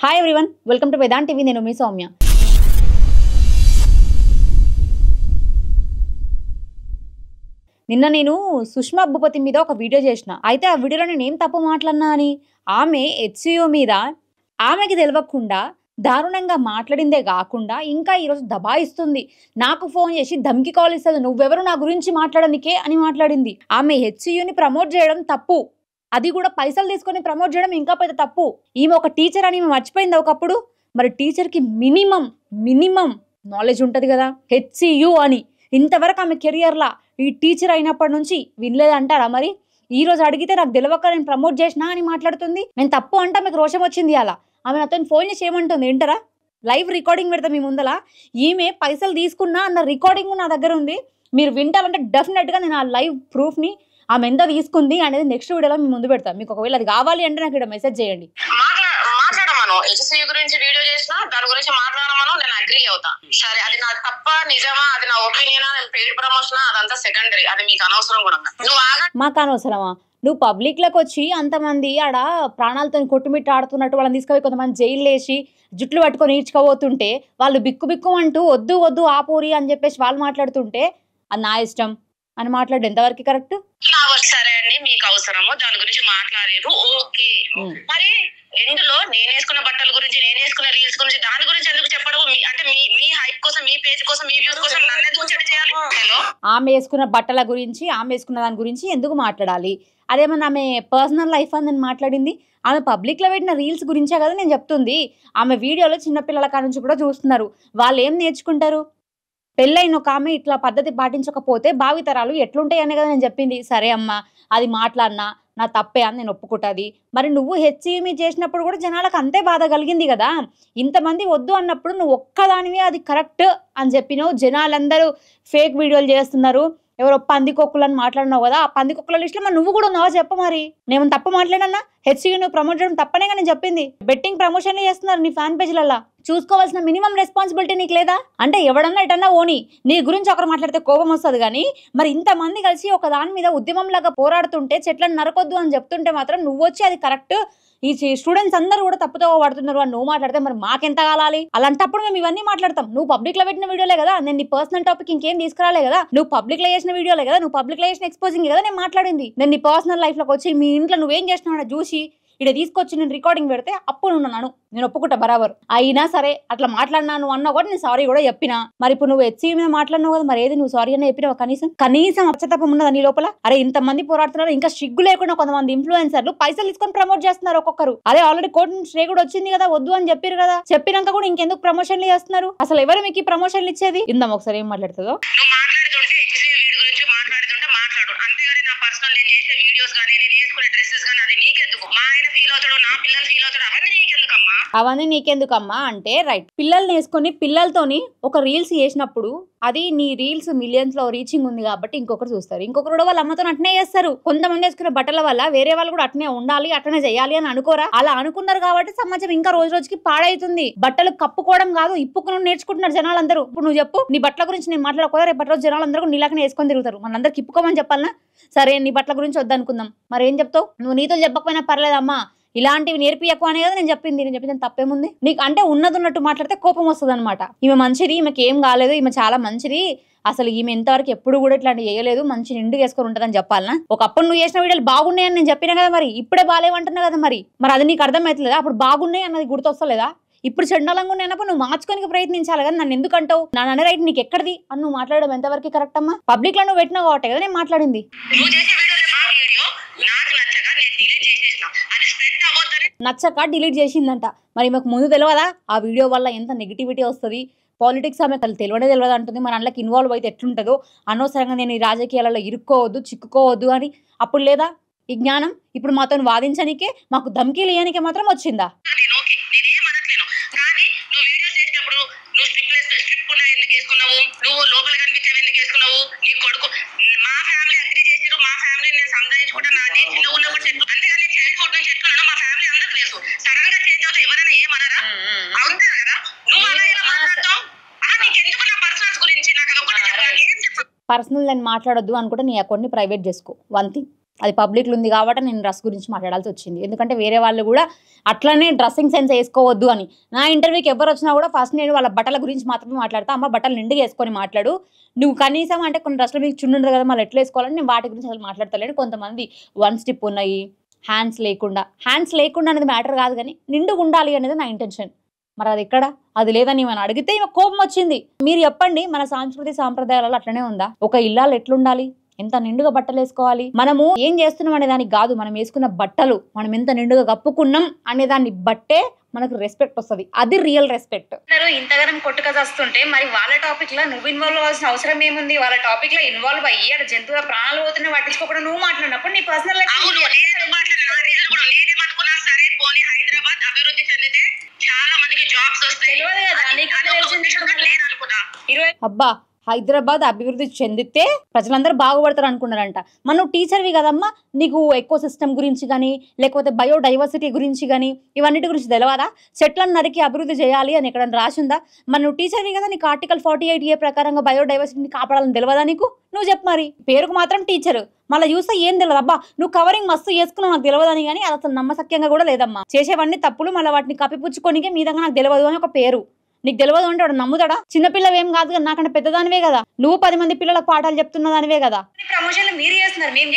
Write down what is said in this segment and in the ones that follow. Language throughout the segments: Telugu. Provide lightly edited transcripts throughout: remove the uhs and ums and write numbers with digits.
Hi everyone, welcome to Vedant TV. నేను మీ సౌమ్య. నిన్న నేను సుష్మా భూపతి మీద ఒక వీడియో చేసిన. అయితే ఆ వీడియోలో నేను ఏం తప్పు మాట్లాడినా అని ఆమె హెచ్సియు మీద ఆమెకి తెలియకుండా దారుణంగా మాట్లాడిందే కాకుండా ఇంకా ఈరోజు దబాయిస్తుంది. నాకు ఫోన్ చేసి ధమ్కి కాల్ ఇస్తుంది, నువ్వెవరు నా గురించి మాట్లాడనికే అని మాట్లాడింది. ఆమె హెచ్సియుని ప్రమోట్ చేయడం తప్పు, అది కూడా పైసలు తీసుకొని ప్రమోట్ చేయడం ఇంకా పెద్ద తప్పు. ఈమె ఒక టీచర్ అని ఈమె మర్చిపోయింది ఒకప్పుడు. మరి టీచర్కి మినిమం నాలెడ్జ్ ఉంటుంది కదా. హెచ్సియు అని ఇంతవరకు ఆమె కెరియర్లా ఈ టీచర్ అయినప్పటి నుంచి వినలేదంటారా? మరి ఈ రోజు అడిగితే నాకు తెలియక నేను ప్రమోట్ చేసినా అని మాట్లాడుతుంది. నేను తప్పు అంటే ఆమెకు రోషం వచ్చింది. అలా ఆమె నాతో ఫోన్ చేసి ఏమంటుంది ఏంటరా, లైవ్ రికార్డింగ్ పెడతా మీ ముందల. ఈమె పైసలు తీసుకున్నా అన్న రికార్డింగ్ నా దగ్గర ఉంది. మీరు వింటారంటే డెఫినెట్గా నేను ఆ లైవ్ ప్రూఫ్ని ఆమె ఎంత తీసుకుంది అనేది నెక్స్ట్ వీడియోలో మీ ముందు పెడతా. మీకు ఒకవేళ అది కావాలి అంటే నాకు ఇక్కడ మెసేజ్ చేయండి. మాట్లాడమను. హెచ్సియు గురించి వీడియో చేసినా దాని గురించి మాట్లాడమను, నేను అగ్రీ అవుతా. సరే, అది నా తప్ప నిజమా, అది నా ఒపీనియనా, పెయిడ్ ప్రమోషన్ అదంతా సెకండరీ, అది మీకు అనవసరం కూడా. నువ్వు మాకు అనవసరమా? నువ్వు పబ్లిక్లోకి వచ్చి అంతమంది ఆడ ప్రాణాలతో కొట్టుమిట్ట ఆడుతున్నట్టు వాళ్ళని తీసుకుపోయి కొంతమంది జైలు వేసి జుట్లు పట్టుకొని ఈడ్చుకోబోతుంటే వాళ్ళు బిక్కు అంటూ వద్దు ఆపూరి అని చెప్పేసి వాళ్ళు మాట్లాడుతుంటే అది నా ఇష్టం అని మాట్లాడు ఎంతవరకు కరెక్ట్? సరే అండి, మీకు అవసరము దాని గురించి మాట్లాడారు, ఓకే. మరి ఎందులో నేను వేసుకున్న బట్టల గురించి, నేను వేసుకున్న రీల్స్ గురించి, దాని గురించి ఎందుకు చెప్పడం? అంటే మీ హైప్ కోసం, మీ పేజ్ కోసం, మీ వ్యూస్ కోసం నన్ను ఎందుకు చెడు చేయాలి? హలో, ఆమె వేసుకున్న బట్టల గురించి, ఆమె వేసుకున్న దాని గురించి ఎందుకు మాట్లాడాలి? అదేమన్నా ఆమె పర్సనల్ లైఫ్ అని నేను మాట్లాడింది? ఆమె పబ్లిక్లో పెట్టిన రీల్స్ గురించే కదా నేను చెప్తుంది. ఆమె వీడియోలో చిన్నపిల్లల కాడ నుంచి కూడా చూస్తున్నారు. వాళ్ళు ఏం నేర్చుకుంటారు? పెళ్ళైన ఒక ఆమె ఇట్లా పద్ధతి పాటించకపోతే భావితరాలు ఎట్లుంటాయనే కదా నేను చెప్పింది. సరే అమ్మా, అది మాట్లాడినా నా తప్పే అని నేను ఒప్పుకుంటుంది. మరి నువ్వు హెచ్సిఎంఈ చేసినప్పుడు కూడా జనాలకు అంతే బాధ కలిగింది కదా. ఇంతమంది వద్దు అన్నప్పుడు నువ్వు ఒక్కదానివే అది కరెక్ట్ అని చెప్పినావు. జనాలందరూ ఫేక్ వీడియోలు చేస్తున్నారు, ఎవరో పందికొక్కులని మాట్లాడినావు కదా. ఆ పందికొక్కుల లిస్టులో మరి నువ్వు కూడా ఉన్నావా చెప్ప. మరి నేను తప్పు మాట్లాడన్నా? హెచ్సియు నువ్వు ప్రమోట్ చేయడం తప్పనే కానీ నేను చెప్పింది. బెట్టింగ్ ప్రమోషన్లు చేస్తున్నారు నీ ఫ్యాన్ పేజ్లల్లా. చూసుకోవాల్సిన మినిమం రెస్పాన్సిబిలిటీ నీకు లేదా? అంటే ఎవడన్నా ఎటన్నా ఓని నీ గురించి ఒకరు మాట్లాడితే కోపం వస్తుంది కానీ మరి ఇంతమంది కలిసి ఒక దాని మీద ఉద్యమంలాగా పోరాడుతుంటే చెట్లను నరకొద్దు అని చెప్తుంటే మాత్రం నువ్వు వచ్చి అది కరెక్ట్, ఈ స్టూడెంట్స్ అందరూ కూడా తప్పుతో పడుతున్నారు అని నువ్వు మాట్లాడితే మరి మాకెంత కావాలి? అలాంటప్పుడు మేము ఇవన్నీ మాట్లాడతాం. నువ్వు పబ్లిక్ లో పెట్టిన వీడియోలే కదా, నేను నీ పర్సనల్ టాపిక్ ఇంకేం తీసుకురాలే కదా. నువ్వు పబ్లిక్ లో చేసిన వీడియోలే కదా, నువ్వు పబ్లిక్ లో చేసిన ఎక్స్పోజింగ్ కదా నేను మాట్లాడింది. నేను నీ పర్సనల్ లైఫ్ లోకి వచ్చి మీ ఇంట్లో నువ్వేం చేస్తున్నావు చూసి ఇక్కడ తీసుకొచ్చి నేను రికార్డింగ్ పెడితే అప్పుడు ఉన్నాను, నేను ఒప్పుకుంటా బరాబర్. అయినా సరే అట్లా మాట్లాడినాను అన్నా కూడా నేను సారీ కూడా చెప్పినా. మరి ఇప్పుడు నువ్వు హెచ్సియు మీద మాట్లాడినావు కదా, మరి ఏది నువ్వు సారీ అన్న చెప్పినావు? కనీసం అపచతపం ఉన్నదా నీ లోపల? అరే ఇంతమంది పోరాడుతున్నారు, ఇంకా సిగ్గు లేకుండా కొంతమంది ఇన్ఫ్లుయెన్సర్లు పైసలు తీసుకొని ప్రమోట్ చేస్తున్నారు ఒక్కొక్కరు. అదే ఆల్రెడీ కోర్టు స్టే కూడా వచ్చింది కదా, వద్దు అని చెప్పారు కదా. చెప్పినాక కూడా ఇంకెందుకు ప్రమోషన్లు చేస్తున్నారు? అసలు ఎవరు మీకు ఈ ప్రమోషన్లు ఇచ్చేది? ఇందాం ఒకసారి ఏం మాట్లాడుతుందో. అవన్నీ నీకెందుకమ్మా అంటే రైట్. పిల్లల్ని వేసుకొని పిల్లలతోని ఒక రీల్స్ చేసినప్పుడు అది నీ రీల్స్ మిలియన్స్ లో రీచింగ్ ఉంది కాబట్టి ఇంకొకరు చూస్తారు, ఇంకొకరు కూడా వాళ్ళ అమ్మతో అట్నే చేస్తారు. కొంతమంది వేసుకునే బట్టల వల్ల వేరే వాళ్ళు కూడా అట్నే ఉండాలి, అట్లనే చేయాలి అని అనుకోరా? అలా అనుకున్నారు కాబట్టి సమాజం ఇంకా రోజు రోజుకి పాడైతుంది. బట్టలు కప్పుకోవడం కాదు, ఇప్పుకుని నేర్చుకుంటున్నారు జనాలందరూ. ఇప్పుడు నువ్వు చెప్పు, నీ బట్టల గురించి నేను మాట్లాడకపోతే రేపటి రోజు జనాలందరూ నీలాకనే వేసుకొని తిరుగుతారు. మనందరికి ఇప్పుకోమని చెప్పాలనా? సరే నీ బట్టల గురించి వద్దనుకుందాం, మరి ఏం చెప్తావు? నువ్వు నీతో చెప్పకపోయినా పర్లేదమ్మా, ఇలాంటివి నేర్పియకు అనే కదా నేను చెప్పింది. నేను చెప్పింది తప్పేముంది? నీకు అంటే ఉన్నట్టు మాట్లాడితే కోపం వస్తుంది అనమాట. ఈమె మంచిది, ఈమెకి ఏం కాలేదు, ఈమె చాలా మంచిది, అసలు ఈమె ఇంతవరకు ఎప్పుడు కూడా ఇట్లాంటి చేయలేదు, మంచి నిండు వేసుకొని ఉంటుందని చెప్పాలనా? ఒకప్పుడు నువ్వు చేసిన వీడియోలు బాగున్నాయని నేను చెప్పినా కదా, మరి ఇప్పుడే బాగాలేమంటున్నా కదా. మరి అది నీకు అర్థమవుతలేదా? అప్పుడు బాగున్నాయి అన్నది గుర్తొస్తలేదా? ఇప్పుడు చెండాలంగా ఉన్నాయన్నప్పుడు నువ్వు మార్చుకోనికి ప్రయత్నించాలి కదా. నన్ను ఎందుకంటావు? నా రైట్ నీకు ఎక్కడిది అని నువ్వు మాట్లాడడం ఎంతవరకు కరెక్ట్ అమ్మా? పబ్లిక్ లో నువ్వు పెట్టినావు కాబట్టి కదా నేను మాట్లాడింది. నచ్చక డిలీట్ చేసిందంట. మరి మాకు ముందు తెలియదా ఆ వీడియో వల్ల ఎంత నెగిటివిటీ వస్తుంది? పాలిటిక్స్ ఆమె తెలియదు అంటుంది. మన అందులోకి ఇన్వాల్వ్ అయితే ఎట్లుంటుందో, అనవసరంగా నేను ఈ రాజకీయాలలో ఇరుక్కోవద్దు, చిక్కుకోవద్దు అని అప్పుడు లేదా ఈ జ్ఞానం? ఇప్పుడు మాతో వాదించడానికే, మాకు ధమ్కీలు ఇవ్వడానికే మాత్రం వచ్చిందా? పర్సనల్ నేను మాట్లాడొద్దు అనుకుంటే నీ అకౌంట్ని ప్రైవేట్ చేసుకో. వన్ థింగ్, అది పబ్లిక్లో ఉంది కాబట్టి నేను డ్రెస్ గురించి మాట్లాడాల్సి వచ్చింది. ఎందుకంటే వేరే వాళ్ళు కూడా అట్లనే డ్రెస్సింగ్ సెన్స్ వేసుకోవద్దు అని. నా ఇంటర్వ్యూకి ఎవరు వచ్చినా కూడా ఫస్ట్ నేను వాళ్ళ బట్టల గురించి మాత్రమే మాట్లాడతా. అమ్మ బట్టలు నిండుగా వేసుకొని మాట్లాడు, నువ్వు కనీసం అంటే కొన్ని డ్రెస్సులు మీకు చుండు ఉండదు కదా, మళ్ళీ ఎట్లా వేసుకోవాలని నేను వాటి గురించి అసలు మాట్లాడతలేను. కొంతమంది వన్ స్టిప్ ఉన్నాయి, హ్యాండ్స్ లేకుండా అనేది మ్యాటర్ కాదు, కానీ నిండుగా ఉండాలి అనేది నా ఇంటెన్షన్. మరి అది ఎక్కడ? అది లేదని మనం అడిగితే ఈమె కోపం వచ్చింది. మీరు చెప్పండి, మన సంస్కృతి సాంప్రదాయాలలో అట్లనే ఉందా? ఒక ఇల్లాలు ఎట్లుండాలి, ఎంత నిండుగా బట్టలు వేసుకోవాలి, మనము ఏం చేస్తున్నాం అనే దానికి కాదు, మనం వేసుకున్న బట్టలు మనం ఎంత నిండుగా కప్పుకున్నాం అనే దాన్ని బట్టే మనకు రెస్పెక్ట్ వస్తుంది. అది రియల్ రెస్పెక్ట్. ఇంతగానం కొట్టుక వస్తుంటే మరి వాళ్ళ టాపిక్ లో నువ్వు ఇన్వాల్వ్ అవ్వాల్సిన అవసరం ఏముంది? వాళ్ళ టాపిక్ లో ఇన్వాల్వ్ అయ్యి అక్కడ జంతువుల ప్రాణాలు పోతున్నా పట్టించుకోకుండా నువ్వు మాట్లాడినప్పుడు నీ పర్సనల్ లైఫ్ హైదరాబాద్ అభివృద్ధి చెందితే చాలా మందికి జాబ్స్ వస్తాయి కదా. అబ్బా, హైదరాబాద్ అభివృద్ధి చెందితే ప్రజలందరూ బాగుపడతారు అనుకున్నారంట. మనం టీచర్వి కదమ్మా, నీకు ఎకో సిస్టమ్ గురించి కానీ లేకపోతే బయోడైవర్సిటీ గురించి కానీ ఇవన్నిటి గురించి తెలియదా? చెట్లను నరికి అభివృద్ధి చేయాలి అని ఎక్కడన్నా రాసిందా? మనం టీచర్వి కదా, నీకు ఆర్టికల్ 48A ప్రకారంగా బయోడైవర్సిటీని కాపాడాలని తెలియదా నీకు? నువ్వు చెప్పు మరి. పేరుకు మాత్రం టీచర్, మళ్ళీ చూస్తే ఏం తెలియదు. అబ్బా నువ్వు కవరింగ్ మస్తు చేసుకున్నావు నాకు తెలియదని, కానీ అది అసలు నమ్మసక్యంగా కూడా లేదమ్మా. చేసేవన్నీ తప్పులు, మళ్ళీ వాటిని కప్పిపుచ్చుకోనికే మీ దగ్గర నాకు తెలియదు అని ఒక పేరు. నీకు తెలియదు అంటే వాడు నమ్ముతాడా? చిన్నపిల్లవేం కాదు కదా, నాకంటే పెద్దదానివే కదా, నువ్వు 10 మంది పిల్లలకు పాఠాలు చెప్తున్న దానివే కదా. ప్రమోషన్లు మీరు చేస్తున్నారు, మేము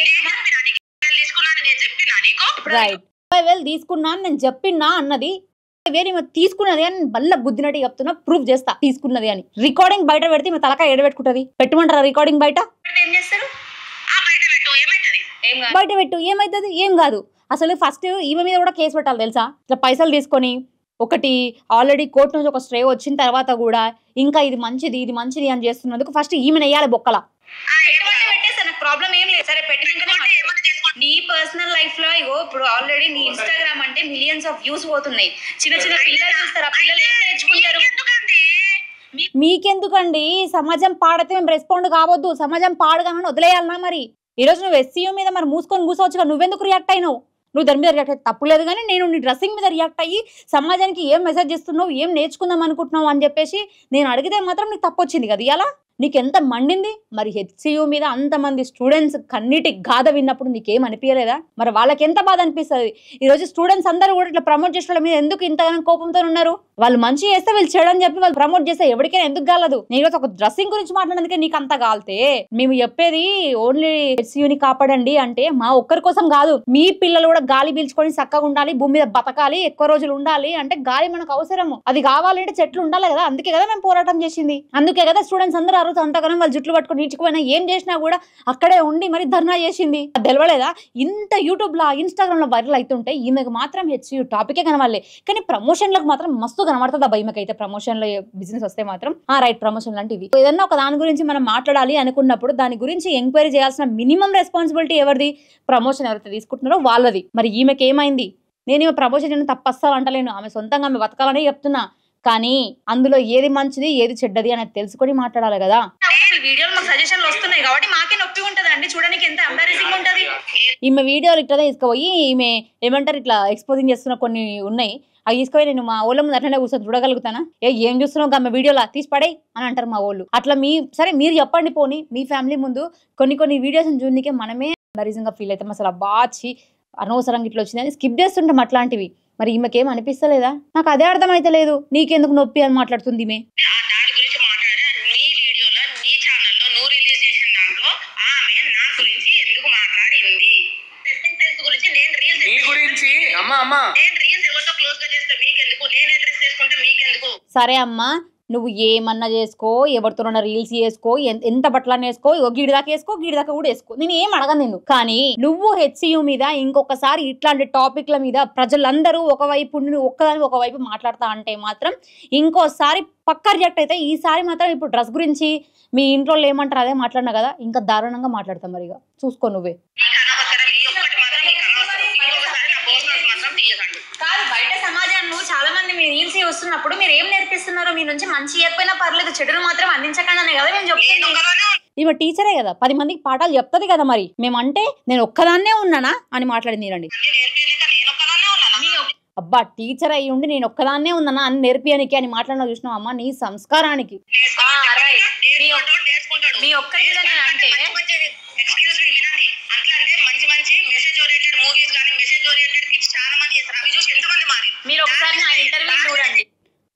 రైట్, 50,000 తీసుకున్నాను నేను చెప్పినా అన్నది వేరే తీసుకున్నది అని బల్ల గుద్దినట్టు చెప్తున్నా, ప్రూఫ్ చేస్తా తీసుకున్నది అని. రికార్డింగ్ బయట పెడితే మీ తలకాయ ఎడబెట్టుకుంటది. పెట్టమంటారా రికార్డింగ్ బయట? ఏం చేస్తారు? బయట పెట్టు, ఏమైతుంది? ఏం కాదు. అసలు ఫస్ట్ ఈమె మీద కూడా కేసు పెట్టాలి తెలుసా? ఇట్లా పైసలు తీసుకొని ఒకటి ఆల్రెడీ కోర్టు నుంచి ఒక స్టే వచ్చిన తర్వాత కూడా ఇంకా ఇది మంచిది అని చేస్తున్నందుకు ఫస్ట్ ఈమెను వేయాలి బొక్కల. ప్రాబ్లం ఏం లేదు, సరే పెట్టినాక నీ పర్సనల్ లైఫ్ లో ఇగో ఇప్పుడు ఆల్రెడీ నీ ఇన్స్టాగ్రామ్ అంటే మిలియన్స్ ఆఫ్ వ్యూస్ పోతున్నాయి. చిన్న చిన్న పిల్లలు చూస్తారు, ఆ పిల్లలు ఏం నేర్చుకుంటారు? మీకెందుకండి? సమాజం పాడితే మేము రెస్పాండ్ కావద్దు, సమాజం పాడుగానని వదిలేయాలన్నా? మరి ఈరోజు నువ్వు SCU మీద మరి మూసుకొని కూర్చోవచ్చుగా, నువ్వెందుకు రియాక్ట్ అయినావు? నువ్వు దాని మీద రియాక్ట్ అయితే తప్పులేదు, కానీ నేను నీ డ్రెస్సింగ్ మీద రియాక్ట్ అయ్యి సమాజానికి ఏం మెసేజ్ ఇస్తున్నావు, ఏం నేర్చుకుందాం అనుకుంటున్నావు అని చెప్పేసి నేను అడిగితే మాత్రం నీకు తప్పు వచ్చింది కదా ఇలా. నీకు ఎంత మండింది మరి? HCU మీద అంతమంది స్టూడెంట్స్ కన్నీటి గాథ విన్నప్పుడు నీకేం అనిపించలేదా? మరి వాళ్ళకి ఎంత బాధ అనిపిస్తుంది? ఈరోజు స్టూడెంట్స్ అందరూ కూడా ఇట్లా ప్రమోట్ చేసిన వాళ్ళ మీద ఎందుకు ఇంతగానో కోపంతో ఉన్నారు? వాళ్ళు మంచి చేస్తే వీళ్ళు చెడని చెప్పి వాళ్ళు ప్రమోట్ చేస్తే ఎవరికైనా ఎందుకు కాలదు? నేను ఒక డ్రెస్సింగ్ గురించి మాట్లాడినందుకే నీకు అంత కాలితే, మేము చెప్పేది ఓన్లీ HCUని కాపాడండి అంటే మా ఒక్కరి కోసం కాదు, మీ పిల్లలు కూడా గాలి పీల్చుకొని చక్కగా ఉండాలి, భూమి మీద బతకాలి, ఎక్కువ రోజులు ఉండాలి అంటే గాలి మనకు అవసరము. అది కావాలంటే చెట్లు ఉండాలి కదా, అందుకే కదా మేము పోరాటం చేసింది. అందుకే కదా స్టూడెంట్స్ అందరూ అంతగానో వాళ్ళు జుట్లు పట్టుకొని నీచుకుపోయినా ఏం చేసినా కూడా అక్కడే ఉండి మరి ధర్నా చేసింది. తెలవలేదా? ఇంత యూట్యూబ్ లో ఇన్స్టాగ్రామ్ లో వైరల్ అవుతుంటే ఈమెకు మాత్రం HCU టాపికే కనవాలే, కానీ ప్రమోషన్లకు మాత్రం మస్తు కనబడుతుంది. అబ్బా ఈమెకైతే ప్రమోషన్ లో బిజినెస్ వస్తే మాత్రం రైట్ ప్రమోషన్ లాంటివి ఏదన్నా ఒక దాని గురించి మనం మాట్లాడాలి అనుకున్నప్పుడు దాని గురించి ఎంక్వైరీ చేయాల్సిన మినిమం రెస్పాన్సిబిలిటీ ఎవరిది? ప్రమోషన్ ఎవరైతే తీసుకుంటున్నారో వాళ్ళది. మరి ఈమెకి ఏమైంది? నేను ఈమె ప్రమోషన్ తప్పస్తా అంటలేను, ఆమె సొంతంగా ఆమె బతకాలనే చెప్తున్నా, కానీ అందులో ఏది మంచిది ఏది చెడ్డది అనేది తెలుసుకొని మాట్లాడాలి కదా. వీడియోలు మాకు సజెషన్లు వస్తున్నాయి కాబట్టి మాకే నొప్పి ఉంటదండి, చూడడానికి ఎంత ఎంబారసింగ్ ఉంటది. ఈమె వీడియోలు ఇట్లా తీసుకుపోయి ఈమె ఏమంటారు ఇట్లా ఎక్స్పోజింగ్ చేస్తున్న కొన్ని ఉన్నాయి, అవి తీసుకుపోయి నేను మా ఊళ్ళో ముందు అట్లనే కూర్చొని చూడగలుగుతానా? ఏం చూస్తున్నావు ఆమె వీడియోలా తీసి పడే అని అంటారు మా వాళ్ళు. అట్లా సరే మీరు చెప్పండి, పోనీ మీ ఫ్యామిలీ ముందు కొన్ని వీడియోస్ చూడనికే మనమే ఎంబారసింగ్ గా ఫీల్ అవుతాం. అసలు బాచి అనవసరంగా ఇట్లా వచ్చిందని స్కిప్ చేస్తుంటాం అట్లాంటివి. మరి ఈమెకేం అనిపిస్తలేదా? నాకు అదే అర్థమైతే లేదు, నీకెందుకు నొప్పి అని మాట్లాడుతుంది ఈమె. సరే అమ్మా, నువ్వు ఏమన్నా చేసుకో, ఎవరితోనన్నా రీల్స్ చేసుకో, ఎంత బట్టలన్నా వేసుకో, గీడిదాకా వేసుకో, గీడిదాకా కూడా వేసుకో, నేను ఏం అడగను నిన్ను. కానీ నువ్వు HCU మీద ఇంకొకసారి ఇట్లాంటి టాపిక్ల మీద ప్రజలందరూ ఒకవైపు ఒక్కదాని ఒకవైపు మాట్లాడతా అంటే మాత్రం ఇంకోసారి పక్కా రియాక్ట్ అయితే, ఈసారి మాత్రం ఇప్పుడు డ్రెస్ గురించి మీ ఇంట్లో ఏమంటారు అదే మాట్లాడినా కదా, ఇంకా దారుణంగా మాట్లాడతాం. మరిగా చూసుకో నువ్వే. బయట సమాజంలో చాలా మంది మీ రీల్స్ వస్తున్నప్పుడు మీరు ఏం నేర్పిస్తున్నారో, మీ నుంచి మంచి చెప్పినా పర్లేదు, చెడును మాత్రం అందించకండి కదా మేము చెప్తున్నాం. ఈమె టీచరే కదా, 10 మందికి పాఠాలు చెప్తుంది కదా, మరి మేమంటే నేను ఒక్కదాన్నే ఉన్నానా అని మాట్లాడింది. రండి అబ్బా టీచర్ అయ్యి ఉండి నేను ఒక్కదాన్నే ఉందన్నా అని నేర్పియానికి అని మాట్లాడినా చూసినావు అమ్మ నీ సంస్కారానికి. మీ ఒక్కరి మీద నేను అంటే ఎక్స్క్యూజ్ మీ వినండి, అట్లా అంటే మంచి మంచి మెసేజ్ ఓరియంటెడ్ మూవీస్ కానీ మెసేజ్ ఓరియంటెడ్ టిప్స్ చాలా మంది చేస్తారు. అవి చూసి ఎంతమంది మారి. మీరు ఒకసారి నా ఇంటర్వ్యూ చూడండి.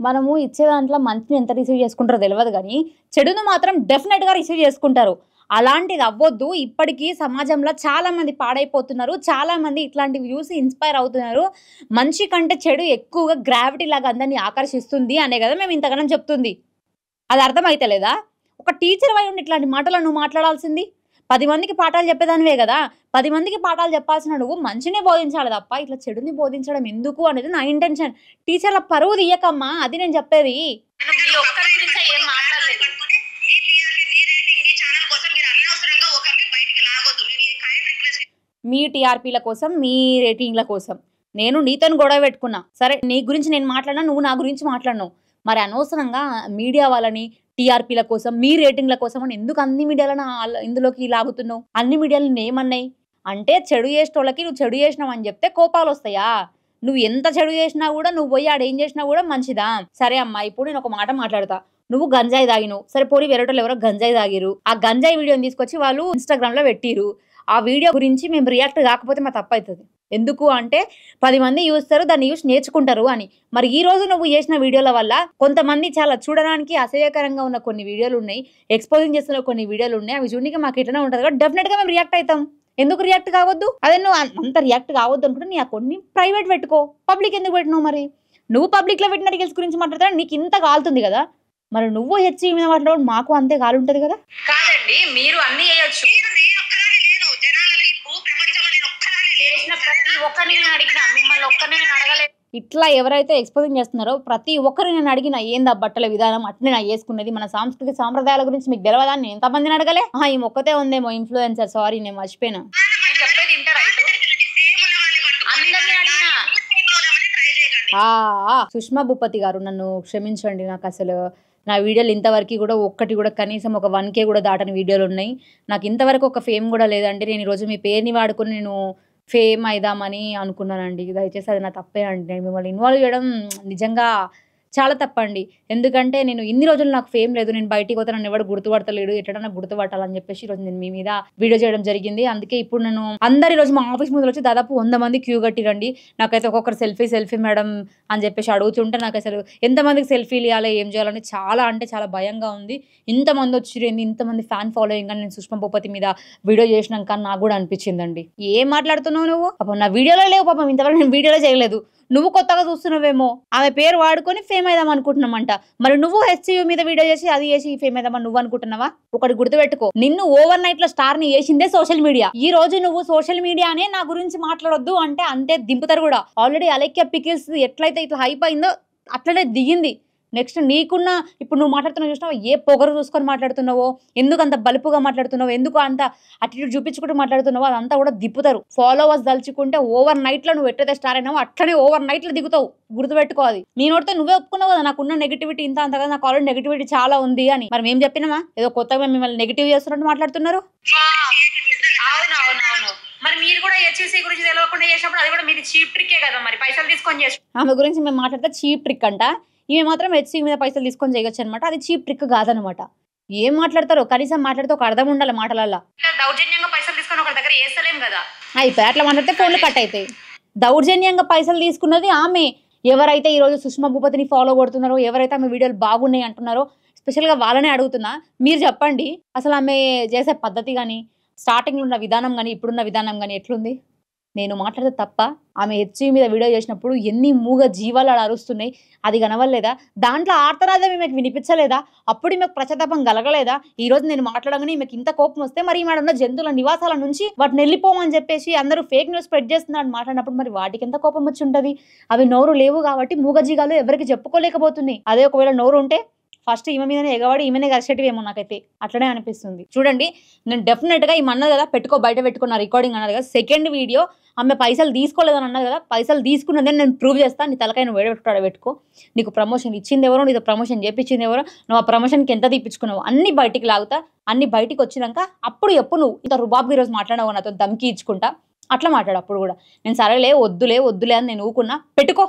మనము ఇచ్చే దాంట్లో మంచిని ఎంత రిసీవ్ చేసుకుంటారో తెలియదు కానీ చెడును మాత్రం డెఫినెట్గా రిసీవ్ చేసుకుంటారు. అలాంటిది అవ్వద్దు. ఇప్పటికీ సమాజంలో చాలా మంది పాడైపోతున్నారు, చాలా మంది ఇట్లాంటివి చూసి ఇన్స్పైర్ అవుతున్నారు. మంచి కంటే చెడు ఎక్కువగా గ్రావిటీ లాగా అందరినీ ఆకర్షిస్తుంది అనే కదా మేము ఇంతగానం చెప్తుంది. అది అర్థమైతే లేదా? ఒక టీచర్ అయి ఉండి ఇట్లాంటి మాటలు నువ్వు మాట్లాడాల్సింది. 10 మందికి పాఠాలు చెప్పేదానివే కదా. 10 మందికి పాఠాలు చెప్పాల్సిన నువ్వు మంచినే బోధించాలి తప్ప ఇట్లా చెడుని బోధించడం ఎందుకు అనేది నా ఇంటెన్షన్. టీచర్ల పరువు తీయకమ్మా, అది నేను చెప్పేది. మీ ఒక్కరి గురించి ఏం మాట్లాడలేదు. మీ టీఆర్పీ, మీ రేటింగ్, మీ ఛానల్ కోసం మీరు అనవసరంగా ఒకరిని బయటికి లాగొద్దు. నేను ఈ కైండ్ రిక్వెస్ట్. మీ టీఆర్పీల కోసం, మీ రేటింగ్ల కోసం నేను నీతో గొడవ పెట్టుకున్నా. సరే నీ గురించి నేను మాట్లాడినా, నువ్వు నా గురించి మాట్లాడినావు. మరి అనవసరంగా మీడియా వాళ్ళని టీఆర్పీల కోసం, మీ రేటింగ్ల కోసం అని ఎందుకు అన్ని మీడియాలను ఇందులోకి లాగుతున్నావు? అన్ని మీడియాలు ఏమన్నాయి అంటే చెడు చేసేటోళ్ళకి నువ్వు చెడు చేసినావు అని చెప్తే కోపాలు వస్తాయా? నువ్వు ఎంత చెడు చేసినా కూడా, నువ్వు పోయి ఆడేం చేసినా కూడా మంచిదా? సరే అమ్మా, ఇప్పుడు నేను ఒక మాట మాట్లాడతా. నువ్వు గంజాయి తాగినావు, సరే పోనీ వేరేటోళ్ళు ఎవరో గంజాయి తాగిరు. ఆ గంజాయి వీడియోని తీసుకొచ్చి వాళ్ళు ఇన్స్టాగ్రామ్లో పెట్టిరు. ఆ వీడియో గురించి మేము రియాక్ట్ కాకపోతే మా తప్పు అవుతుంది. ఎందుకు అంటే 10 మంది చూస్తారు, దాన్ని చూసి నేర్చుకుంటారు అని. మరి ఈ రోజు నువ్వు చేసిన వీడియోల వల్ల కొంతమంది చాలా చూడడానికి అసహ్యకరంగా ఉన్న కొన్ని వీడియోలు ఉన్నాయి, ఎక్స్పోజింగ్ చేస్తున్న కొన్ని వీడియోలు ఉన్నాయి. అవి చూడడానికి మాకు ఎట్లనే ఉంటుంది కాబట్టి డెఫినెట్గా మేము రియాక్ట్ అవుతాం. ఎందుకు రియాక్ట్ కావద్దు? అదే నువ్వు అంత రియాక్ట్ కావద్దు అనుకుంటే నీ అకౌంట్ని ప్రైవేట్ పెట్టుకో. పబ్లిక్ ఎందుకు పెట్టినావు? మరి నువ్వు పబ్లిక్లో పెట్టిన రీల్స్ గురించి మాట్లాడతా నీకు ఇంత కాలుతుంది కదా, మరి నువ్వు హెచ్సి మీద మాట్లాడడం మాకు అంతే కాలు ఉంటుంది కదా. కాదండి, మీరు అన్ని చేయొచ్చు. ప్రతి ఒక్కరిని నేను అడిగిన, మిమ్మల్ని ఒక్కరిని నేను అడగలేదు. ఇట్లా ఎవరైతే ఎక్స్పోజింగ్ చేస్తున్నారో ప్రతి ఒక్కరు నేను అడిగిన ఏందా బట్టల విధానం అట్లనే నా వేసుకున్నది, మన సాంస్కృతిక సాంప్రదాయాల గురించి మీకు తెలియదా నేను ఎంతమందిని అడగలే? ఈ ఒక్కతే ఉందేమో ఇన్ఫ్లుయెన్సర్, సారీ నేను మర్చిపోయినా. నేను చెప్పేది వింటారా? అందరినీ అడిగినా. సుష్మా భూపతి గారు నన్ను క్షమించండి. నాకు అసలు నా వీడియోలు ఇంతవరకు కూడా ఒక్కటి కూడా కనీసం ఒక 1K కూడా దాటని వీడియోలు ఉన్నాయి. నాకు ఇంతవరకు ఒక ఫేమ్ కూడా లేదండి. నేను ఈరోజు మీ పేరుని వాడుకొని నేను ఫేమ్ అయిదామని అనుకున్నానండి. దయచేసి అది నా తప్పే అండి. నేను మిమ్మల్ని ఇన్వాల్వ్ చేయడం నిజంగా చాలా తప్పండి. ఎందుకంటే నేను ఇన్ని రోజులు నాకు ఫేమ్ లేదు, నేను బయటికి పోతే నన్ను ఎవరు గుర్తుపడతలేడు, ఎట్లా గుర్తుపట్టాలని చెప్పేసి ఈరోజు నేను మీ మీద వీడియో చేయడం జరిగింది. అందుకే ఇప్పుడు నేను అందరి రోజు మా ఆఫీస్ ముందు వచ్చి దాదాపు 100 మంది క్యూ కట్టిరండి. నాకైతే ఒక్కొక్కరు సెల్ఫీ మేడం అని చెప్పేసి అడుగుతుంటే నాకు అసలు ఎంతమందికి సెల్ఫీలు ఇవ్వాలి, ఏం చేయాలని చాలా అంటే చాలా భయంగా ఉంది. ఇంతమంది వచ్చిరేంది, ఇంతమంది ఫ్యాన్ ఫాలోయింగ్ అని నేను సుష్మా భూపతి మీద వీడియో చేసినాక నాకు కూడా అనిపించిందండి. ఏం మాట్లాడుతున్నావు నువ్వు? పాపం నా వీడియోలో లేవు, పాపం ఇంతవరకు నేను వీడియోలో చేయలేదు. నువ్వు కొత్తగా చూస్తున్నావేమో, ఆమె పేరు వాడుకొని ఫేమ్ అయిదాం అనుకుంటున్నామంట. మరి నువ్వు హెచ్సియూ మీద వీడియో చేసి అది చేసి ఫేమ్ అయిదామని నువ్వు అనుకుంటున్నావా? ఒకటి గుర్తుపెట్టుకో, నిన్ను ఓవర్ నైట్ లో స్టార్ ని చేసిందే సోషల్ మీడియా. ఈ రోజు నువ్వు సోషల్ మీడియానే నా గురించి మాట్లాడొద్దు అంటే అంతే దింపుతారు కూడా. ఆల్రెడీ అలెక్య పికిల్స్ ఎట్లయితే ఇట్లా హైప్ అయిందో అట్లనే దిగింది. నెక్స్ట్ నీకున్న ఇప్పుడు నువ్వు మాట్లాడుతున్నావు చూసినావు, ఏ పొగరు చూసుకొని మాట్లాడుతున్నావో, ఎందుకు అంత బలుపుగా మాట్లాడుతున్నావు, ఎందుకు అంత అటిట్యూడ్ చూపించుకుంటూ మాట్లాడుతున్నావో అదంతా కూడా దిప్పుతారు. ఫాలోవర్స్ దలుచుకుంటే ఓవర్ నైట్ లో నువ్వు ఎట్లయితే స్టార్ అయినావో అట్లనే ఓవర్ నైట్ లో దిగుతావు. గుర్తుపెట్టుకోవాలి. నీ నోటితో నువ్వే ఒప్పుకున్నావు కదా నాకున్న నెగిటివిటీ ఇంత అంత కదా, నాకు ఆల్రెడీ నెగిటివిటీ చాలా ఉంది అని. మరి మేము చెప్పినామా ఏదో కొత్తగా మిమ్మల్ని నెగిటివ్ చేస్తున్నట్టు మాట్లాడుతున్నారు? అవునవునవును. మరి మీరు కూడా హెచ్ఈసీ గురించి తెలియకుండా చేసినప్పుడు అది కూడా మీది చీప్ ట్రిక్కే కదా, మరి పైసలు తీసుకొని చేసి. ఆమె గురించి మేము మాట్లాడితే చీప్ ట్రిక్ అంట. ఈమె మాత్రం హెచ్సి మీద పైసలు తీసుకొని చేయొచ్చు అనమాట. అది చీప్ ట్రిక్ కాదనమాట. ఏం మాట్లాడతారో కనీసం మాట్లాడితే ఒక అర్థం ఉండాలి మాటలల్లో. దౌర్జన్యంగా పైసలు తీసుకొని ఒకరి దగ్గర వేస్తలేం కదా. అయిపోయి అట్లా మాట్లాడితే ఫోన్లు కట్ అవుతాయి. దౌర్జన్యంగా పైసలు తీసుకున్నది ఆమె. ఎవరైతే ఈరోజు సుష్మా భూపతిని ఫాలో కొడుతున్నారో, ఎవరైతే ఆమె వీడియోలు బాగున్నాయి అంటున్నారో స్పెషల్గా వాళ్ళనే అడుగుతున్నా. మీరు చెప్పండి అసలు ఆమె చేసే పద్ధతి కానీ, స్టార్టింగ్లో ఉన్న విధానం కానీ, ఇప్పుడున్న విధానం కానీ ఎట్లుంది? నేను మాట్లాడితే తప్ప? ఆమె హెచ్సి మీద వీడియో చేసినప్పుడు ఎన్ని మూగ జీవాలు అలా అరుస్తున్నాయి, అది కనవలేదా? దాంట్లో ఆర్తనాదం ఈమెకు వినిపించలేదా? అప్పుడు ఈమెకు ప్రచతాపం కలగలేదా? ఈ రోజు నేను మాట్లాడగానే ఈమెకు ఇంత కోపం వస్తే మరి ఈమె ఉన్న జంతువుల నివాసాల నుంచి వాటిని వెళ్ళిపోమని చెప్పేసి అందరూ ఫేక్ న్యూస్ స్ప్రెడ్ చేస్తున్నారని మాట్లాడినప్పుడు మరి వాటికి ఎంత కోపం వచ్చి ఉంటుంది? అవి నోరు లేవు కాబట్టి మూగజీగాలు ఎవరికి చెప్పుకోలేకపోతున్నాయి. అదే ఒకవేళ నోరు ఉంటే ఫస్ట్ ఈమె మీదనే ఎగవాడి ఈమెనే గరిచేటివేమో నాకైతే అట్లనే అనిపిస్తుంది. చూడండి, నేను డెఫినెట్గా ఈమె అన్నది కదా పెట్టుకో, బయట పెట్టుకున్న రికార్డింగ్ అన్నది కదా, సెకండ్ వీడియో ఆమె పైసలు తీసుకోలేదని అన్నది కదా, పైసలు తీసుకున్నదని నేను ప్రూవ్ చేస్తాను. నీ తలకాయ నువ్వు వేడబెట్టుకోవడం పెట్టుకో. నీకు ప్రమోషన్ ఇచ్చింది ఎవరో, నీతో ప్రమోషన్ చేయించింది ఎవరో, నువ్వు ఆ ప్రమోషన్కి ఎంత తీపించుకున్నావు అన్ని బయటికి లాగుతా. అన్ని బయటికి వచ్చినాక అప్పుడు ఎప్పుడు నువ్వు ఇంత రుబాబ్ ఈరోజు మాట్లాడవు నాతో ధమ్కి ఇచ్చుకుంటా. అట్లా మాట్లాడు అప్పుడు కూడా. నేను సరేలే వద్దులే వద్దులే అని నేను ఊకున్నా. పెట్టుకో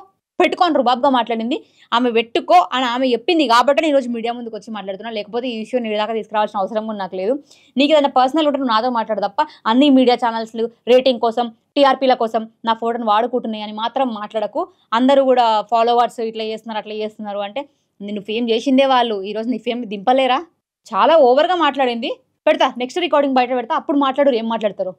అని రుబాబ్గా మాట్లాడింది. ఆమె పెట్టుకో అని ఆమె చెప్పింది కాబట్టి నేను ఈరోజు మీడియా ముందుకు వచ్చి మాట్లాడుతున్నా. లేకపోతే ఈ ఇష్యూ నీ దాకా తీసుకురావాల్సిన అవసరం కూడా నాకు లేదు. నీకు ఏదైనా పర్సనల్ ఉంటే నువ్వు నాతో మాట్లాడు తప్ప అన్ని మీడియా ఛానల్స్లు రేటింగ్ కోసం టీఆర్పీల కోసం నా ఫోటోని వాడుకుంటున్నాయి అని మాత్రం మాట్లాడకు. అందరూ కూడా ఫాలోవర్స్ ఇట్లా చేస్తున్నారు అట్లా చేస్తున్నారు అంటే నిన్ను ఫేమ్ చేసిందే వాళ్ళు. ఈరోజు నీ ఫేమ్ దింపలేరా? చాలా ఓవర్గా మాట్లాడింది. పెడతా నెక్స్ట్ రికార్డింగ్ బయట పెడతా, అప్పుడు మాట్లాడు ఏం మాట్లాడతారు.